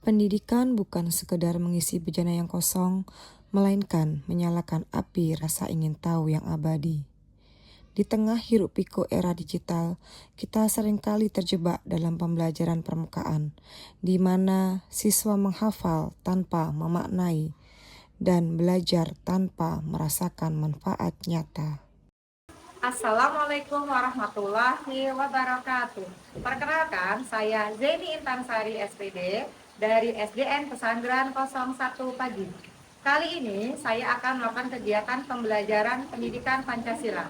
Pendidikan bukan sekedar mengisi bejana yang kosong, melainkan menyalakan api rasa ingin tahu yang abadi. Di tengah hiruk-pikuk era digital, kita seringkali terjebak dalam pembelajaran permukaan, di mana siswa menghafal tanpa memaknai dan belajar tanpa merasakan manfaat nyata. Assalamualaikum warahmatullahi wabarakatuh. Perkenalkan, saya Zeni Intansari SPD dari SDN Pesanggeran 01 Pagi. Kali ini saya akan melakukan kegiatan pembelajaran pendidikan Pancasila.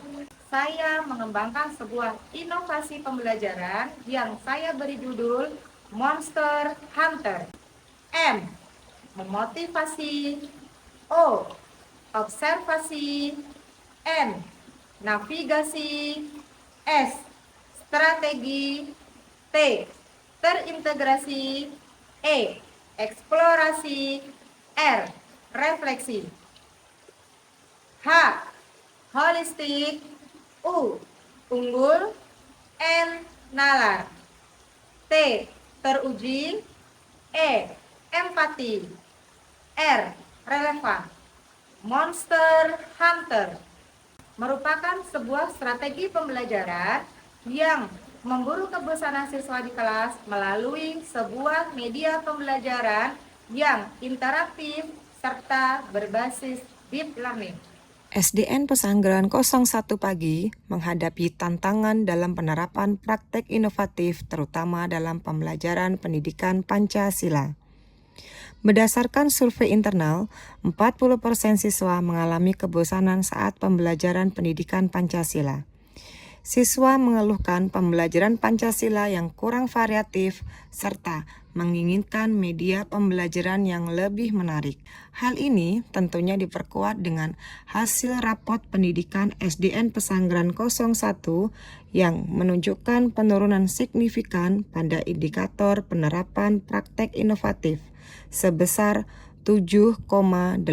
Saya mengembangkan sebuah inovasi pembelajaran yang saya beri judul Monster Hunter. M. Memotivasi. O. Observasi. N. Navigasi. S. Strategi. T. Terintegrasi. E. Eksplorasi. R. Refleksi. H. Holistik. U. Unggul. N. Nalar. T. Teruji. E. Empati. R. Relevan. Monster Hunter merupakan sebuah strategi pembelajaran yang memburu kebosanan siswa di kelas melalui sebuah media pembelajaran yang interaktif serta berbasis deep learning. SDN Pesanggeran 01 Pagi menghadapi tantangan dalam penerapan praktek inovatif terutama dalam pembelajaran pendidikan Pancasila. Berdasarkan survei internal, 40% siswa mengalami kebosanan saat pembelajaran pendidikan Pancasila. Siswa mengeluhkan pembelajaran Pancasila yang kurang variatif serta menginginkan media pembelajaran yang lebih menarik. Hal ini tentunya diperkuat dengan hasil rapot pendidikan SDN Pesanggeran 01 yang menunjukkan penurunan signifikan pada indikator penerapan praktek inovatif sebesar 7,86.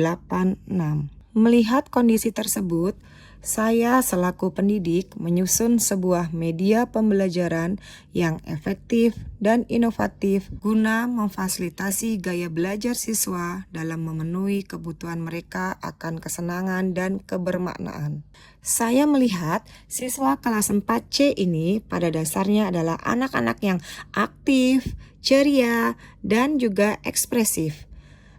Melihat kondisi tersebut, saya selaku pendidik menyusun sebuah media pembelajaran yang efektif dan inovatif guna memfasilitasi gaya belajar siswa dalam memenuhi kebutuhan mereka akan kesenangan dan kebermaknaan. Saya melihat siswa kelas 4C ini pada dasarnya adalah anak-anak yang aktif, ceria, dan juga ekspresif.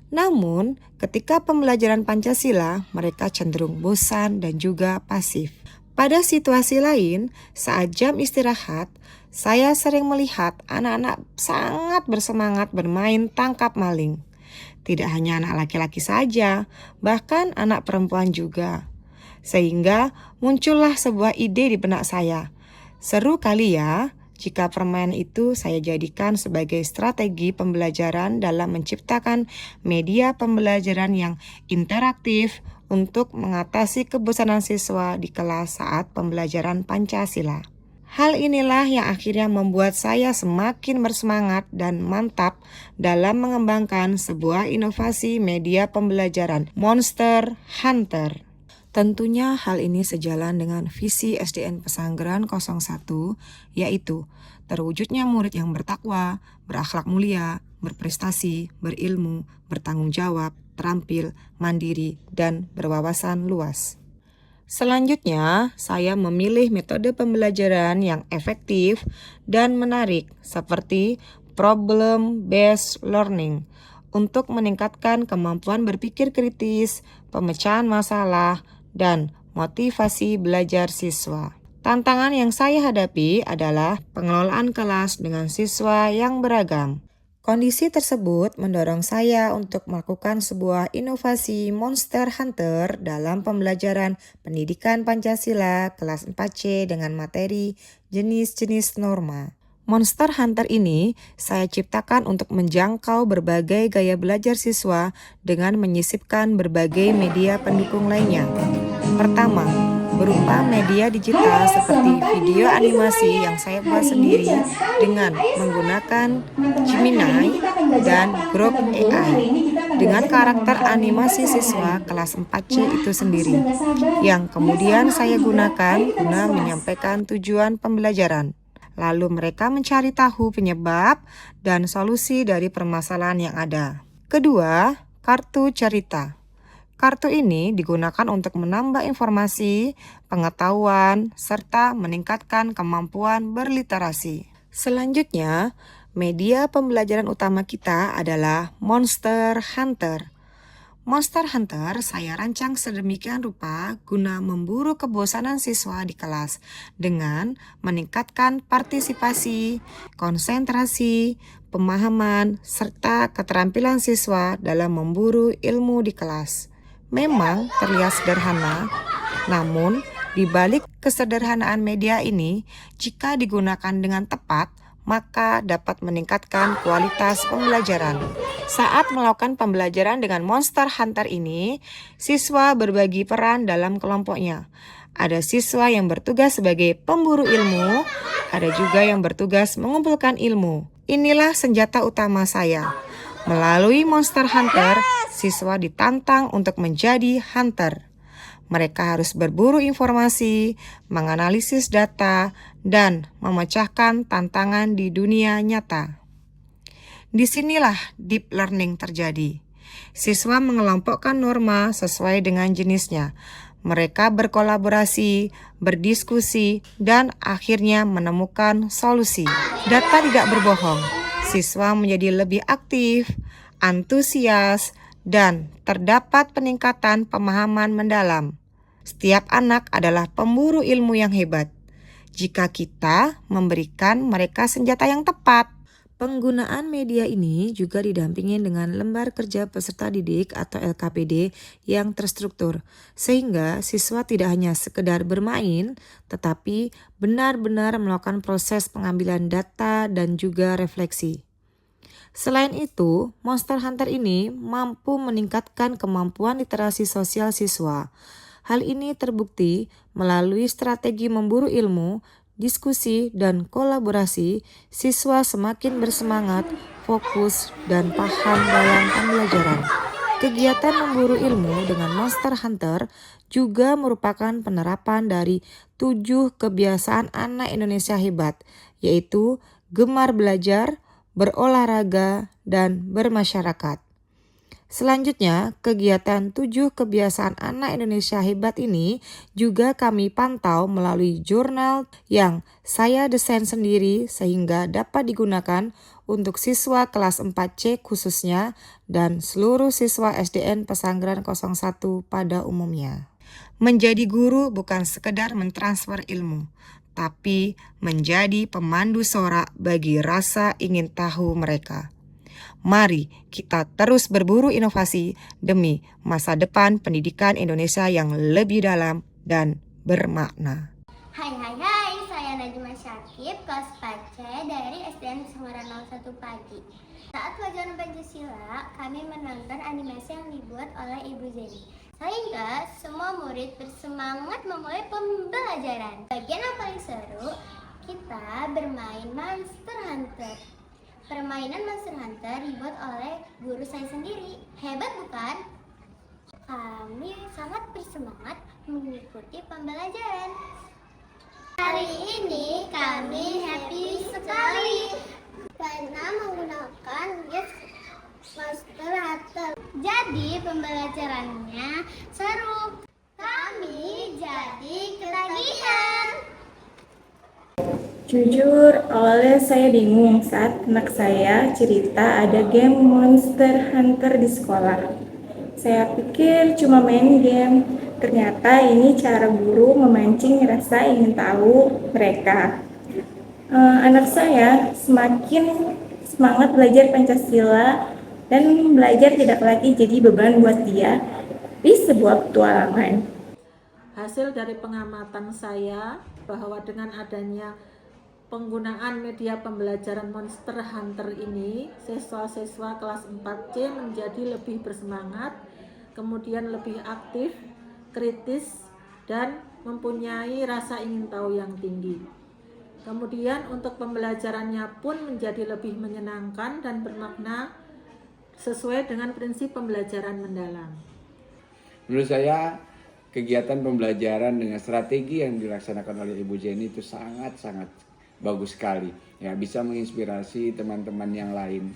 Namun, ketika pembelajaran Pancasila, mereka cenderung bosan dan juga pasif. Pada situasi lain, saat jam istirahat, saya sering melihat anak-anak sangat bersemangat bermain tangkap maling. Tidak hanya anak laki-laki saja, bahkan anak perempuan juga. Sehingga muncullah sebuah ide di benak saya. Seru kali ya, jika permainan itu saya jadikan sebagai strategi pembelajaran dalam menciptakan media pembelajaran yang interaktif untuk mengatasi kebosanan siswa di kelas saat pembelajaran Pancasila. Hal inilah yang akhirnya membuat saya semakin bersemangat dan mantap dalam mengembangkan sebuah inovasi media pembelajaran Monster Hunter. Tentunya hal ini sejalan dengan visi SDN Pesanggeran 01, yaitu terwujudnya murid yang bertakwa, berakhlak mulia, berprestasi, berilmu, bertanggung jawab, terampil, mandiri, dan berwawasan luas. Selanjutnya, saya memilih metode pembelajaran yang efektif dan menarik seperti problem-based learning untuk meningkatkan kemampuan berpikir kritis, pemecahan masalah, dan motivasi belajar siswa. Tantangan yang saya hadapi adalah pengelolaan kelas dengan siswa yang beragam. Kondisi tersebut mendorong saya untuk melakukan sebuah inovasi Monster Hunter dalam pembelajaran pendidikan Pancasila kelas 4C dengan materi jenis-jenis norma. Monster Hunter ini saya ciptakan untuk menjangkau berbagai gaya belajar siswa dengan menyisipkan berbagai media pendukung lainnya. Pertama, berupa media digital seperti video animasi yang saya buat sendiri dengan menggunakan Gemini dan Grok AI dengan karakter animasi siswa kelas 4C itu sendiri yang kemudian saya gunakan guna menyampaikan tujuan pembelajaran. Lalu mereka mencari tahu penyebab dan solusi dari permasalahan yang ada. Kedua, kartu cerita. Kartu ini digunakan untuk menambah informasi, pengetahuan, serta meningkatkan kemampuan berliterasi. Selanjutnya, media pembelajaran utama kita adalah Monster Hunter. Monster Hunter saya rancang sedemikian rupa guna memburu kebosanan siswa di kelas dengan meningkatkan partisipasi, konsentrasi, pemahaman, serta keterampilan siswa dalam memburu ilmu di kelas. Memang terlihat sederhana, namun di balik kesederhanaan media ini, jika digunakan dengan tepat, maka dapat meningkatkan kualitas pembelajaran. Saat melakukan pembelajaran dengan Monster Hunter ini, siswa berbagi peran dalam kelompoknya. Ada siswa yang bertugas sebagai pemburu ilmu, ada juga yang bertugas mengumpulkan ilmu. Inilah senjata utama saya. Melalui Monster Hunter, siswa ditantang untuk menjadi hunter. Mereka harus berburu informasi, menganalisis data, dan memecahkan tantangan di dunia nyata. Disinilah deep learning terjadi. Siswa mengelompokkan norma sesuai dengan jenisnya. Mereka berkolaborasi, berdiskusi, dan akhirnya menemukan solusi. Data tidak berbohong. Siswa menjadi lebih aktif, antusias, dan terdapat peningkatan pemahaman mendalam. Setiap anak adalah pemburu ilmu yang hebat jika kita memberikan mereka senjata yang tepat. Penggunaan media ini juga didampingi dengan lembar kerja peserta didik atau LKPD yang terstruktur, sehingga siswa tidak hanya sekedar bermain, tetapi benar-benar melakukan proses pengambilan data dan juga refleksi. Selain itu, Monster Hunter ini mampu meningkatkan kemampuan literasi sosial siswa. Hal ini terbukti melalui strategi memburu ilmu, diskusi, dan kolaborasi, siswa semakin bersemangat, fokus, dan paham dalam pembelajaran. Kegiatan memburu ilmu dengan Monster Hunter juga merupakan penerapan dari 7 kebiasaan anak Indonesia hebat, yaitu gemar belajar, berolahraga, dan bermasyarakat. Selanjutnya, kegiatan 7 kebiasaan anak Indonesia hebat ini juga kami pantau melalui jurnal yang saya desain sendiri sehingga dapat digunakan untuk siswa kelas 4C khususnya dan seluruh siswa SDN Pesanggeran 01 pada umumnya. Menjadi guru bukan sekedar mentransfer ilmu, tapi menjadi pemandu sorak bagi rasa ingin tahu mereka. Mari kita terus berburu inovasi demi masa depan pendidikan Indonesia yang lebih dalam dan bermakna. Hai, saya Najma Syakib, kelas 4C dari SDN Pesanggeran 01 Pagi. Saat pelajaran Pancasila, kami menonton animasi yang dibuat oleh Ibu Zeni. Sehingga semua murid bersemangat memulai pembelajaran. Bagian yang paling seru, kita bermain Monster Hunter. Permainan Monster Hunter dibuat oleh guru saya sendiri. Hebat bukan? Kami sangat bersemangat mengikuti pembelajaran. Hari ini kami happy sekali karena menggunakan gadget Monster Hunter. Jadi pembelajarannya seru. Kami jadi ketagihan. Jujur, awalnya saya bingung saat anak saya cerita ada game Monster Hunter di sekolah. Saya pikir cuma main game, ternyata ini cara guru memancing rasa ingin tahu mereka. Anak saya semakin semangat belajar Pancasila dan belajar tidak lagi jadi beban buat dia di sebuah petualangan. Hasil dari pengamatan saya bahwa dengan adanya penggunaan media pembelajaran Monster Hunter ini, siswa-siswa kelas 4C menjadi lebih bersemangat, kemudian lebih aktif, kritis, dan mempunyai rasa ingin tahu yang tinggi. Kemudian untuk pembelajarannya pun menjadi lebih menyenangkan dan bermakna sesuai dengan prinsip pembelajaran mendalam. Menurut saya, kegiatan pembelajaran dengan strategi yang dilaksanakan oleh Ibu Jenny itu sangat bagus sekali. Ya, bisa menginspirasi teman-teman yang lain